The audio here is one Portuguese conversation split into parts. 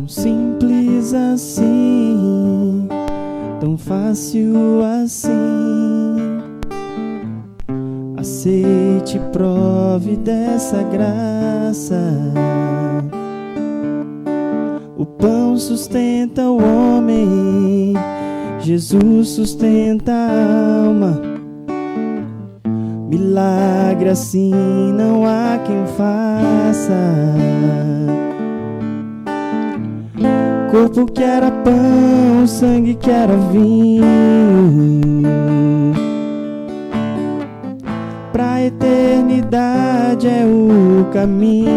Tão simples assim, tão fácil assim. Aceite e prove dessa graça. O pão sustenta o homem, Jesus sustenta a alma. Milagre assim não há quem faça. Corpo que era pão, sangue que era vinho. Pra eternidade é o caminho.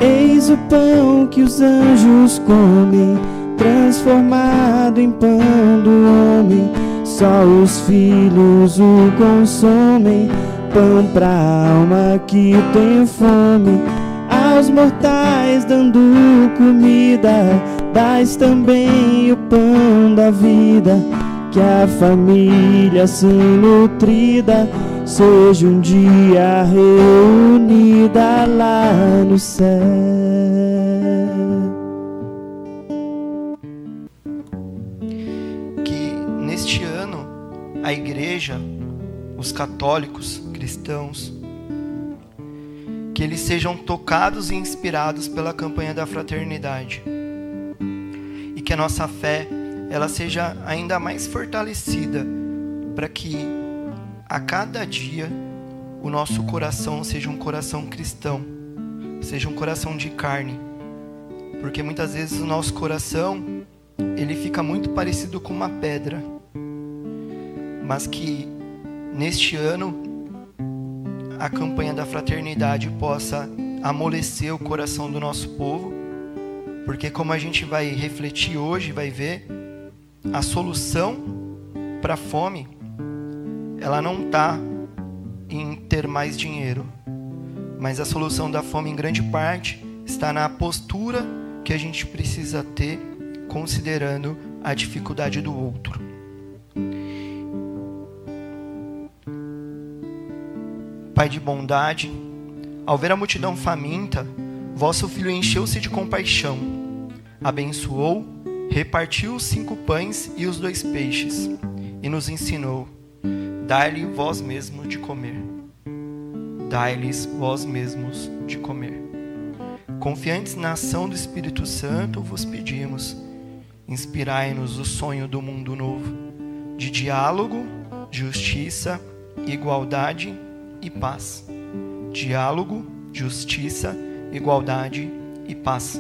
Eis o pão que os anjos comem, transformado em pão do homem. Só os filhos o consomem, pão pra alma que tem fome. Aos mortais dando comida, dás também o pão da vida. Que a família assim nutrida seja um dia reunida lá no céu. Que neste ano a igreja, os católicos, cristãos, que eles sejam tocados e inspirados pela campanha da fraternidade. E que a nossa fé, ela seja ainda mais fortalecida, para que a cada dia o nosso coração seja um coração cristão, seja um coração de carne. Porque muitas vezes o nosso coração, ele fica muito parecido com uma pedra. Mas que neste ano a campanha da fraternidade possa amolecer o coração do nosso povo, porque como a gente vai refletir hoje, vai ver, a solução para a fome, ela não está em ter mais dinheiro, mas a solução da fome em grande parte está na postura que a gente precisa ter, considerando a dificuldade do outro. Pai de bondade, ao ver a multidão faminta, vosso filho encheu-se de compaixão, abençoou, repartiu os 5 pães e os 2 peixes, e nos ensinou: dai-lhe vós mesmos de comer. Dai-lhes vós mesmos de comer. Confiantes na ação do Espírito Santo, vos pedimos, inspirai-nos o sonho do mundo novo, de diálogo, justiça, igualdade e paz. Diálogo, justiça, igualdade e paz.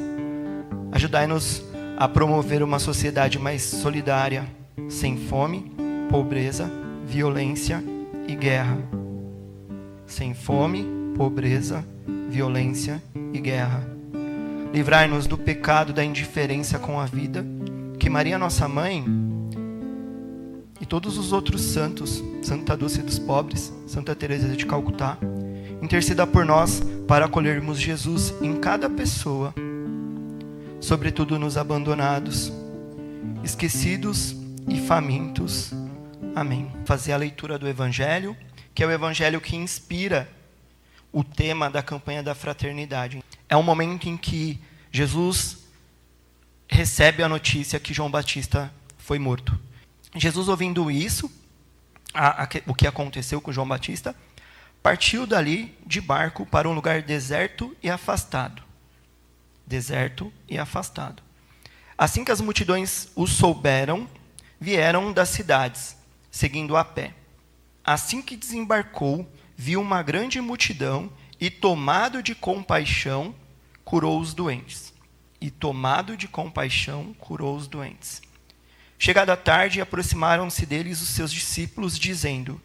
Ajudai-nos a promover uma sociedade mais solidária, sem fome, pobreza, violência e guerra. Sem fome, pobreza, violência e guerra. Livrai-nos do pecado da indiferença com a vida, que Maria, nossa mãe, e todos os outros santos, Santa Dulce dos Pobres, Santa Teresa de Calcutá, interceda por nós para acolhermos Jesus em cada pessoa, sobretudo nos abandonados, esquecidos e famintos. Amém. Fazer a leitura do Evangelho, que é o Evangelho que inspira o tema da campanha da fraternidade. É um momento em que Jesus recebe a notícia que João Batista foi morto. Jesus, ouvindo isso, o que aconteceu com João Batista, partiu dali de barco para um lugar deserto e afastado. Deserto e afastado. Assim que as multidões o souberam, vieram das cidades, seguindo a pé. Assim que desembarcou, viu uma grande multidão e, tomado de compaixão, curou os doentes. E, tomado de compaixão, curou os doentes. Chegada a tarde, aproximaram-se deles os seus discípulos, dizendo: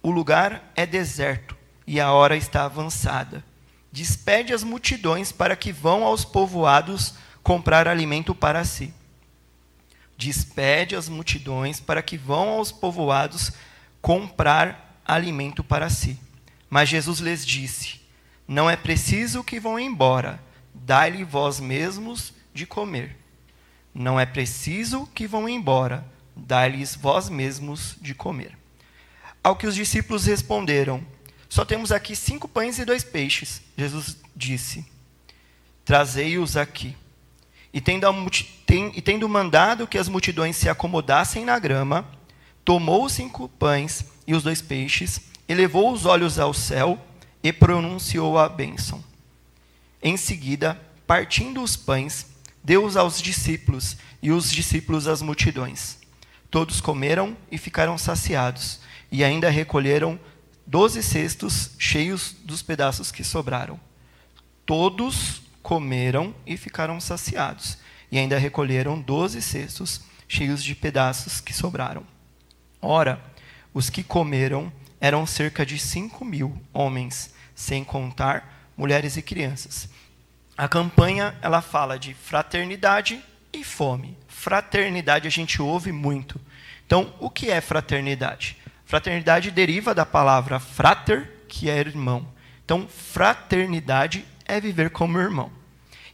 o lugar é deserto e a hora está avançada. Despede as multidões para que vão aos povoados comprar alimento para si. Despede as multidões para que vão aos povoados comprar alimento para si. Mas Jesus lhes disse: não é preciso que vão embora, dai-lhe vós mesmos de comer. Não é preciso que vão embora, dai-lhes vós mesmos de comer. Ao que os discípulos responderam: só temos aqui 5 pães e 2 peixes. Jesus disse: trazei-os aqui. E tendo mandado que as multidões se acomodassem na grama, tomou os 5 pães e os 2 peixes, elevou os olhos ao céu e pronunciou a bênção. Em seguida, partindo os pães, deu-os aos discípulos, e os discípulos às multidões. Todos comeram e ficaram saciados, e ainda recolheram 12 cestos cheios dos pedaços que sobraram. Todos comeram e ficaram saciados, e ainda recolheram 12 cestos cheios de pedaços que sobraram. Ora, os que comeram eram cerca de 5.000 homens, sem contar mulheres e crianças. A campanha, ela fala de fraternidade e fome. Fraternidade a gente ouve muito. Então, o que é fraternidade? Fraternidade deriva da palavra frater, que é irmão. Então, fraternidade é viver como irmão.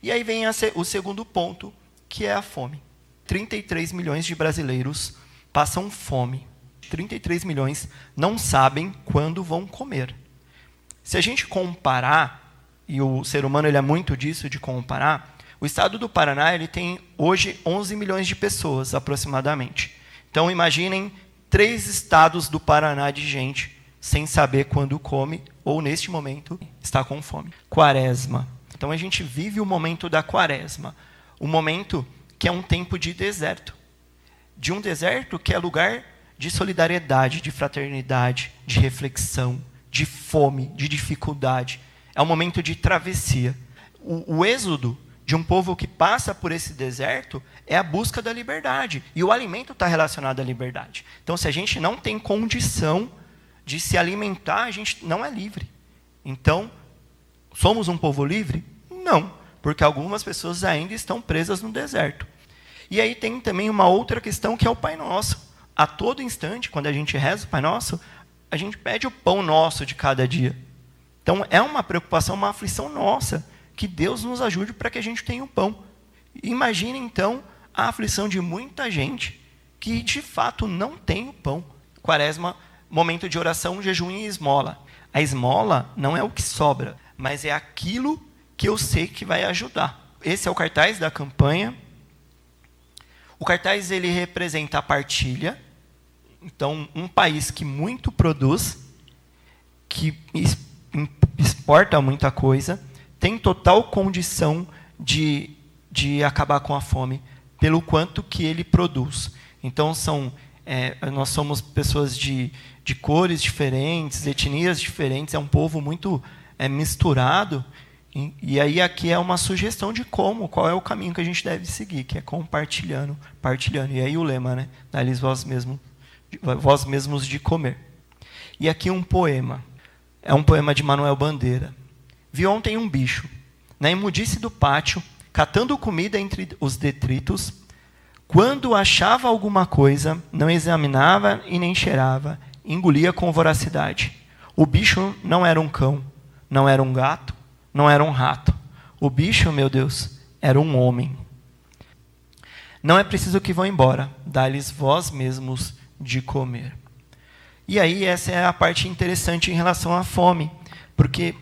E aí vem o segundo ponto, que é a fome. 33 milhões de brasileiros passam fome. 33 milhões não sabem quando vão comer. Se a gente comparar, e o ser humano ele é muito disso, de comparar, o estado do Paraná ele tem hoje 11 milhões de pessoas, aproximadamente. Então, imaginem 3 estados do Paraná de gente sem saber quando come, ou neste momento está com fome. Quaresma. Então, a gente vive o momento da quaresma. O momento que é um tempo de deserto. De um deserto que é lugar de solidariedade, de fraternidade, de reflexão, de fome, de dificuldade. É um momento de travessia. O êxodo de um povo que passa por esse deserto é a busca da liberdade. E o alimento está relacionado à liberdade. Então, se a gente não tem condição de se alimentar, a gente não é livre. Então, somos um povo livre? Não, porque algumas pessoas ainda estão presas no deserto. E aí tem também uma outra questão que é o Pai Nosso. A todo instante, quando a gente reza o Pai Nosso, a gente pede o pão nosso de cada dia. Então, é uma preocupação, uma aflição nossa, que Deus nos ajude para que a gente tenha o pão. Imagine, então, a aflição de muita gente que, de fato, não tem o pão. Quaresma, momento de oração, jejum e esmola. A esmola não é o que sobra, mas é aquilo que eu sei que vai ajudar. Esse é o cartaz da campanha. O cartaz ele representa a partilha. Então, um país que muito produz, que exporta muita coisa, tem total condição de acabar com a fome pelo quanto que ele produz. Então, nós somos pessoas de cores diferentes, etnias diferentes, é um povo muito misturado. E aí aqui é uma sugestão de qual é o caminho que a gente deve seguir, que é compartilhando, partilhando. E aí o lema, né? Dá-lhes vós mesmos de comer. E aqui um poema. É um poema de Manuel Bandeira. Vi ontem um bicho, na imundice do pátio, catando comida entre os detritos. Quando achava alguma coisa, não examinava e nem cheirava, engolia com voracidade. O bicho não era um cão, não era um gato, não era um rato. O bicho, meu Deus, era um homem. Não é preciso que vão embora, dá-lhes vós mesmos de comer. E aí essa é a parte interessante em relação à fome, porque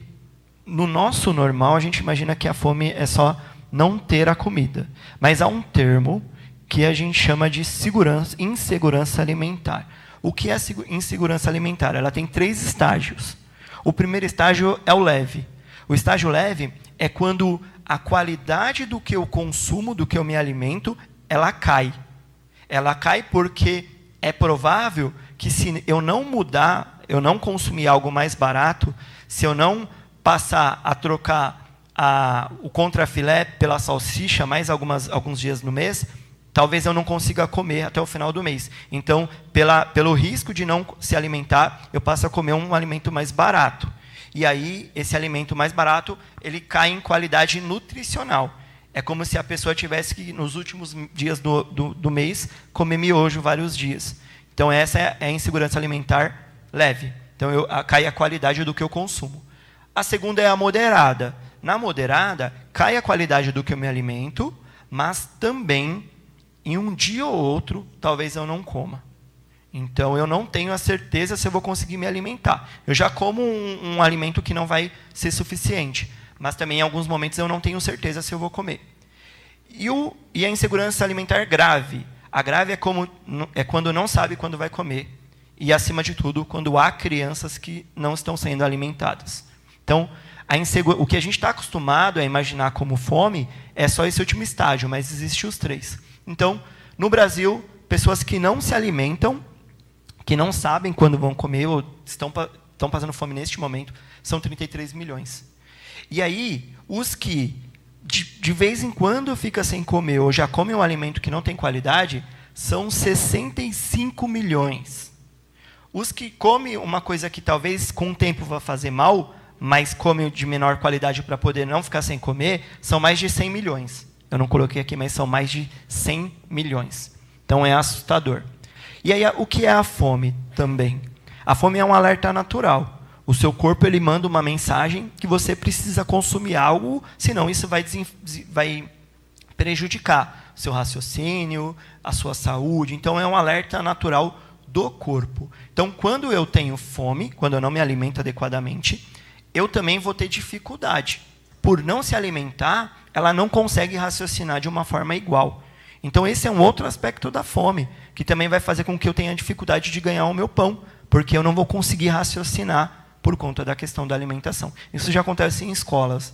no nosso normal a gente imagina que a fome é só não ter a comida, mas há um termo que a gente chama de insegurança alimentar. O que é insegurança alimentar? Ela tem 3 estágios. O primeiro estágio é o leve. O estágio leve é quando a qualidade do que eu consumo, do que eu me alimento, ela cai. Ela cai porque é provável que se eu não mudar, eu não consumir algo mais barato, se eu não passar a trocar o contrafilé pela salsicha mais alguns dias no mês, talvez eu não consiga comer até o final do mês. Então, pelo risco de não se alimentar, eu passo a comer um alimento mais barato. E aí, esse alimento mais barato, ele cai em qualidade nutricional. É como se a pessoa tivesse que, nos últimos dias do mês, comer miojo vários dias. Então, essa é a insegurança alimentar leve. Então, cai a qualidade do que eu consumo. A segunda é a moderada. Na moderada, cai a qualidade do que eu me alimento, mas também, em um dia ou outro, talvez eu não coma. Então, eu não tenho a certeza se eu vou conseguir me alimentar. Eu já como um alimento que não vai ser suficiente. mas também em alguns momentos eu não tenho certeza se eu vou comer. E a insegurança alimentar grave. A grave é quando não sabe quando vai comer. E, acima de tudo, quando há crianças que não estão sendo alimentadas. Então, o que a gente está acostumado a imaginar como fome é só esse último estágio, mas existem os 3. Então, no Brasil, pessoas que não se alimentam, que não sabem quando vão comer ou estão passando fome neste momento, são 33 milhões. E aí, os que de vez em quando fica sem comer ou já comem um alimento que não tem qualidade, são 65 milhões. Os que comem uma coisa que talvez com o tempo vá fazer mal, mas comem de menor qualidade para poder não ficar sem comer, são mais de 100 milhões. Eu não coloquei aqui, mas são mais de 100 milhões. Então é assustador. E aí, o que é a fome também? A fome é um alerta natural. O seu corpo ele manda uma mensagem que você precisa consumir algo, senão isso vai prejudicar o seu raciocínio, a sua saúde. Então, é um alerta natural do corpo. Então, quando eu tenho fome, quando eu não me alimento adequadamente, eu também vou ter dificuldade. Por não se alimentar, ela não consegue raciocinar de uma forma igual. Então, esse é um outro aspecto da fome, que também vai fazer com que eu tenha dificuldade de ganhar o meu pão, porque eu não vou conseguir raciocinar por conta da questão da alimentação. Isso já acontece em escolas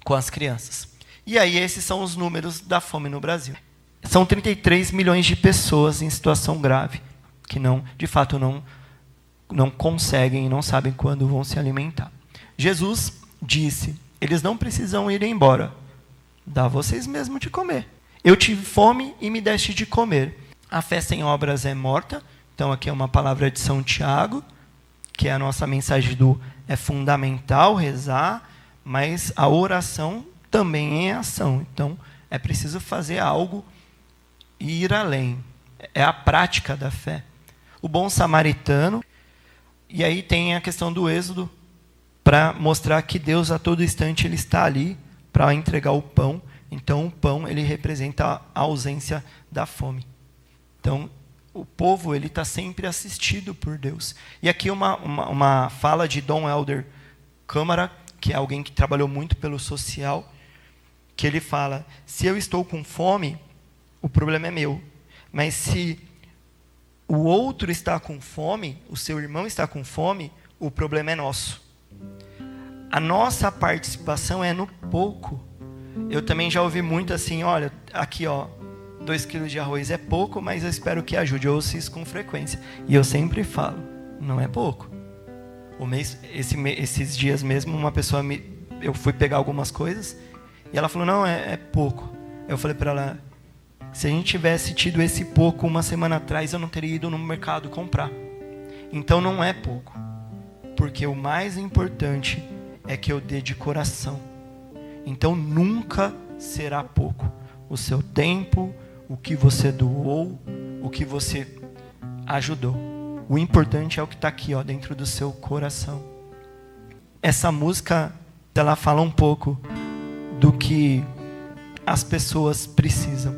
com as crianças. E aí, esses são os números da fome no Brasil. São 33 milhões de pessoas em situação grave, que de fato não conseguem e não sabem quando vão se alimentar. Jesus disse, eles não precisam ir embora, dá vocês mesmo de comer. Eu tive fome e me deste de comer. A fé sem obras é morta. Então, aqui é uma palavra de São Tiago, que é a nossa mensagem é fundamental rezar, mas a oração também é ação. Então, é preciso fazer algo e ir além. É a prática da fé. O bom samaritano, e aí tem a questão do êxodo, para mostrar que Deus a todo instante ele está ali para entregar o pão. Então, o pão ele representa a ausência da fome. Então, o povo ele está sempre assistido por Deus. E aqui uma fala de Dom Helder Câmara, que é alguém que trabalhou muito pelo social, que ele fala, se eu estou com fome, o problema é meu. Mas se o outro está com fome, o seu irmão está com fome, o problema é nosso. A nossa participação é no pouco. Eu também já ouvi muito assim, olha, aqui 2 quilos de arroz é pouco, mas eu espero que ajude. Eu ouço isso com frequência. E eu sempre falo, não é pouco. Esses dias mesmo, uma pessoa eu fui pegar algumas coisas, e ela falou, não, é pouco. Eu falei para ela, se a gente tivesse tido esse pouco uma semana atrás, eu não teria ido no mercado comprar. Então não é pouco. Porque o mais importante é que eu dê de coração. Então nunca será pouco. O seu tempo, o que você doou, o que você ajudou. O importante é o que está aqui, dentro do seu coração. Essa música, ela fala um pouco do que as pessoas precisam.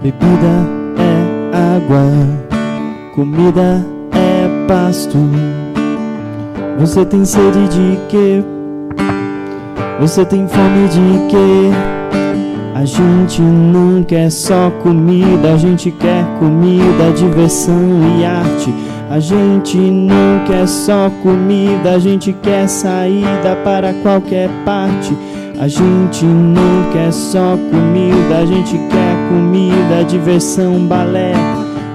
Bebida é água, comida é pasto. Você tem sede de quê? Você tem fome de quê? A gente não quer só comida, a gente quer comida, diversão e arte. A gente não quer só comida, a gente quer saída para qualquer parte. A gente não quer só comida, a gente quer comida, diversão, balé.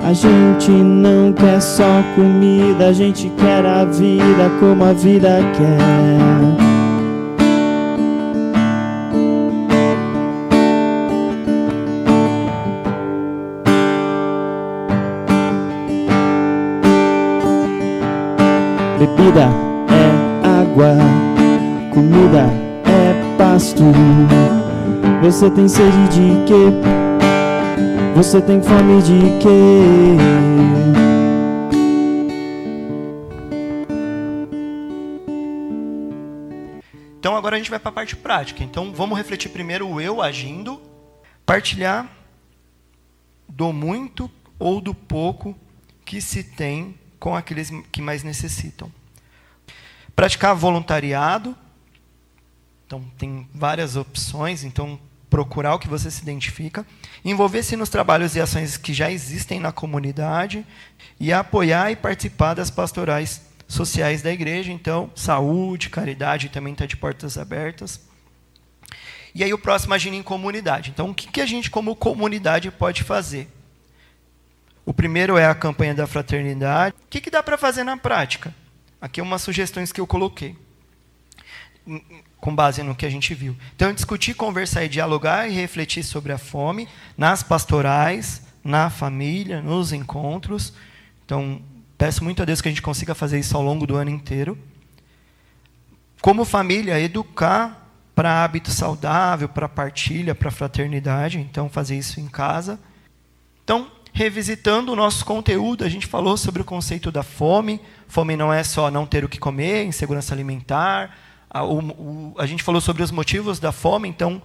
A gente não quer só comida, a gente quer a vida como a vida quer. Bebida é água, comida é pasto. Você tem sede de quê? Você tem fome de quê? Então agora a gente vai para a parte prática. Então vamos refletir primeiro o eu agindo, partilhar, dou muito ou do pouco que se tem com aqueles que mais necessitam. Praticar voluntariado. Então, tem várias opções. Então, procurar o que você se identifica. Envolver-se nos trabalhos e ações que já existem na comunidade. E apoiar e participar das pastorais sociais da igreja. Então, saúde, caridade também está de portas abertas. E aí o próximo, agir em comunidade. Então, o que a gente, como comunidade, pode fazer? O primeiro é a campanha da fraternidade. O que dá para fazer na prática? Aqui umas sugestões que eu coloquei, com base no que a gente viu. Então, discutir, conversar e dialogar e refletir sobre a fome nas pastorais, na família, nos encontros. Então, peço muito a Deus que a gente consiga fazer isso ao longo do ano inteiro. Como família, educar para hábito saudável, para partilha, para fraternidade. Então, fazer isso em casa. Então, revisitando o nosso conteúdo, a gente falou sobre o conceito da fome. Fome não é só não ter o que comer, insegurança alimentar. A gente falou sobre os motivos da fome. Então,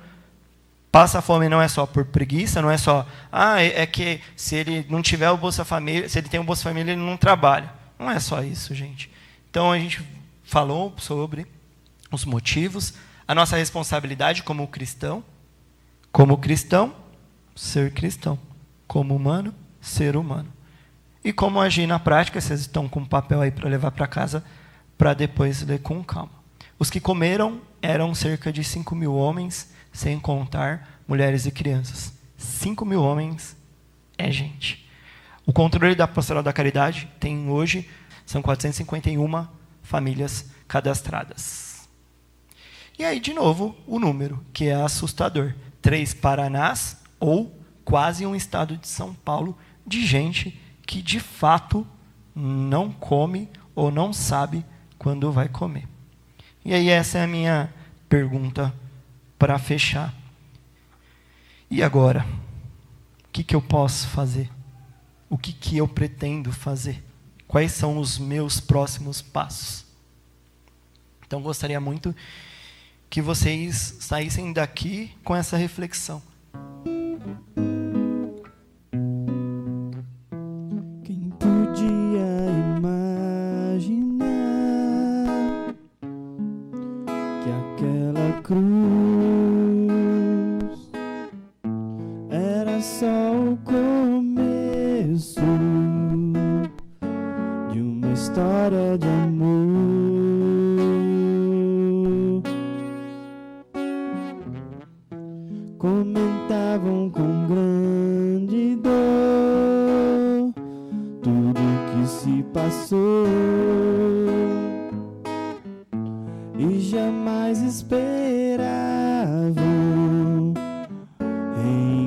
passa fome não é só por preguiça, não é só é que se ele não tiver o Bolsa Família, se ele tem o Bolsa Família, ele não trabalha. Não é só isso, gente. Então, a gente falou sobre os motivos, a nossa responsabilidade como cristão, ser cristão, como humano, ser humano. E como agir na prática, vocês estão com um papel aí para levar para casa, para depois ler com calma. Os que comeram eram cerca de 5.000 homens, sem contar mulheres e crianças. 5.000 homens é gente. O controle da Pastoral da Caridade tem hoje, são 451 famílias cadastradas. E aí, de novo, o número, que é assustador. 3 Paranás, ou quase um estado de São Paulo, de gente que, de fato, não come ou não sabe quando vai comer. E aí, essa é a minha pergunta para fechar. E agora? O que eu posso fazer? O que eu pretendo fazer? Quais são os meus próximos passos? Então, gostaria muito que vocês saíssem daqui com essa reflexão. Quem podia imaginar que aquela cruz era só o começo de uma história de amor? Comentavam com grande dor tudo que se passou e jamais esperavam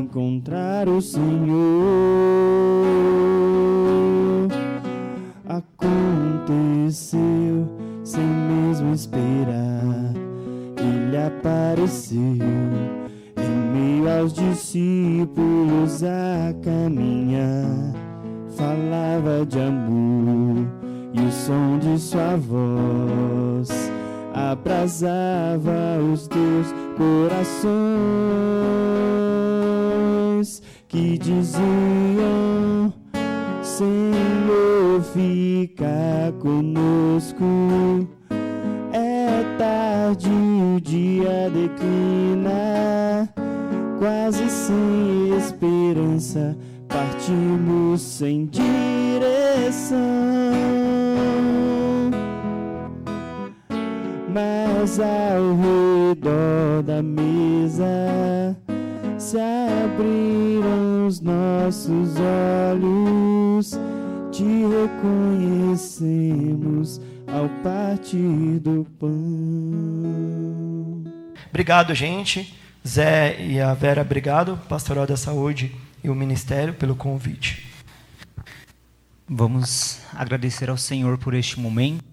encontrar o Senhor. Aconteceu sem mesmo esperar, Ele apareceu em meio aos discípulos a caminhar. Falava de amor e o som de sua voz abrasava os teus corações que diziam: Senhor, fica conosco. É tarde, o dia declina, quase sem esperança, partimos sem direção. Mas ao redor da mesa se abriram os nossos olhos, te reconhecemos ao partir do pão. Obrigado, gente. Zé e a Vera, obrigado. Pastoral da Saúde e o Ministério pelo convite. Vamos agradecer ao Senhor por este momento,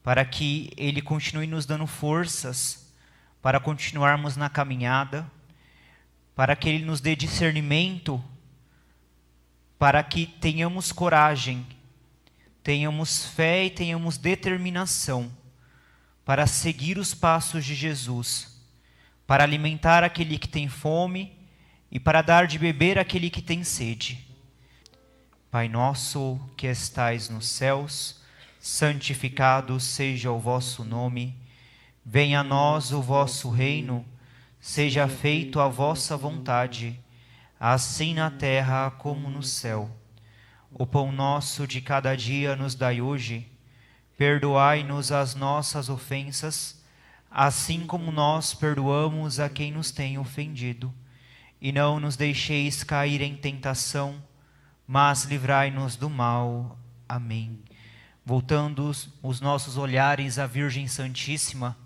para que Ele continue nos dando forças para continuarmos na caminhada, para que Ele nos dê discernimento, para que tenhamos coragem, tenhamos fé e tenhamos determinação para seguir os passos de Jesus, para alimentar aquele que tem fome e para dar de beber àquele que tem sede. Pai nosso que estais nos céus, santificado seja o vosso nome. Venha a nós o vosso reino, seja feito a vossa vontade, assim na terra como no céu. O pão nosso de cada dia nos dai hoje. Perdoai-nos as nossas ofensas, assim como nós perdoamos a quem nos tem ofendido. E não nos deixeis cair em tentação, mas livrai-nos do mal. Amém. Voltando os nossos olhares à Virgem Santíssima,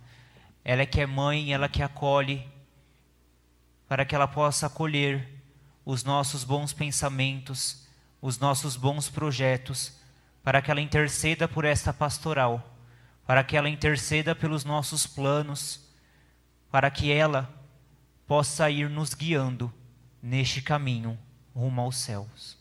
ela que é mãe, ela que acolhe, para que ela possa acolher os nossos bons pensamentos, os nossos bons projetos, para que ela interceda por esta pastoral, para que ela interceda pelos nossos planos, para que ela possa ir nos guiando neste caminho rumo aos céus.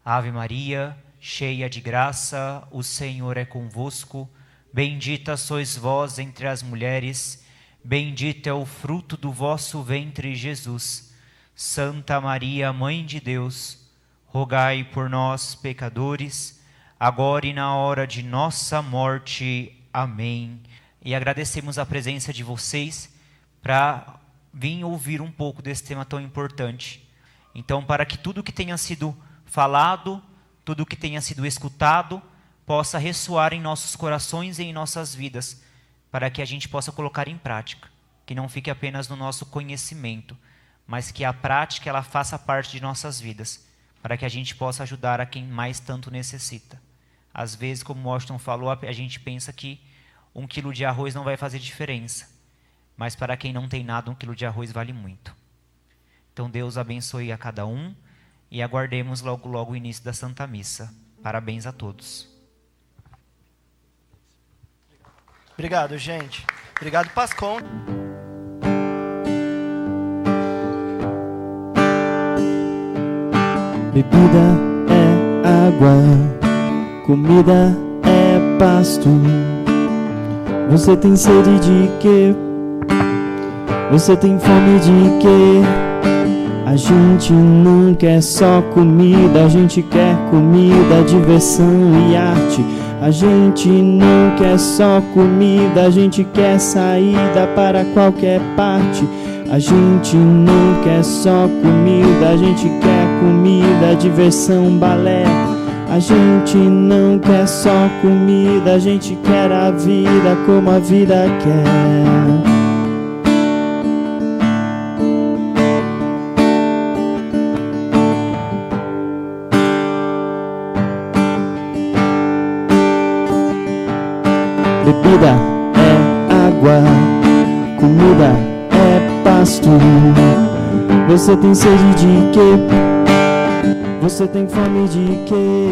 Ave Maria, cheia de graça, o Senhor é convosco. Bendita sois vós entre as mulheres, bendito é o fruto do vosso ventre, Jesus. Santa Maria, Mãe de Deus, rogai por nós, pecadores, agora e na hora de nossa morte. Amém. E agradecemos a presença de vocês para vir ouvir um pouco desse tema tão importante. Então, para que tudo que tenha sido falado, tudo que tenha sido escutado, possa ressoar em nossos corações e em nossas vidas, para que a gente possa colocar em prática, que não fique apenas no nosso conhecimento, mas que a prática ela faça parte de nossas vidas, para que a gente possa ajudar a quem mais tanto necessita. Às vezes, como o Washington falou, a gente pensa que 1 quilo de arroz não vai fazer diferença, mas para quem não tem nada, 1 quilo de arroz vale muito. Então Deus abençoe a cada um e aguardemos logo o início da Santa Missa. Parabéns a todos. Obrigado, gente. Obrigado, Pascom. Bebida é água, comida é pasto. Você tem sede de quê? Você tem fome de quê? A gente não quer só comida, a gente quer comida, diversão e arte. A gente não quer só comida, a gente quer saída para qualquer parte. A gente não quer só comida, a gente quer comida, diversão, balé. A gente não quer só comida, a gente quer a vida como a vida quer. Bebida é água, comida é pasto. Você tem sede de quê? Você tem fome de quê?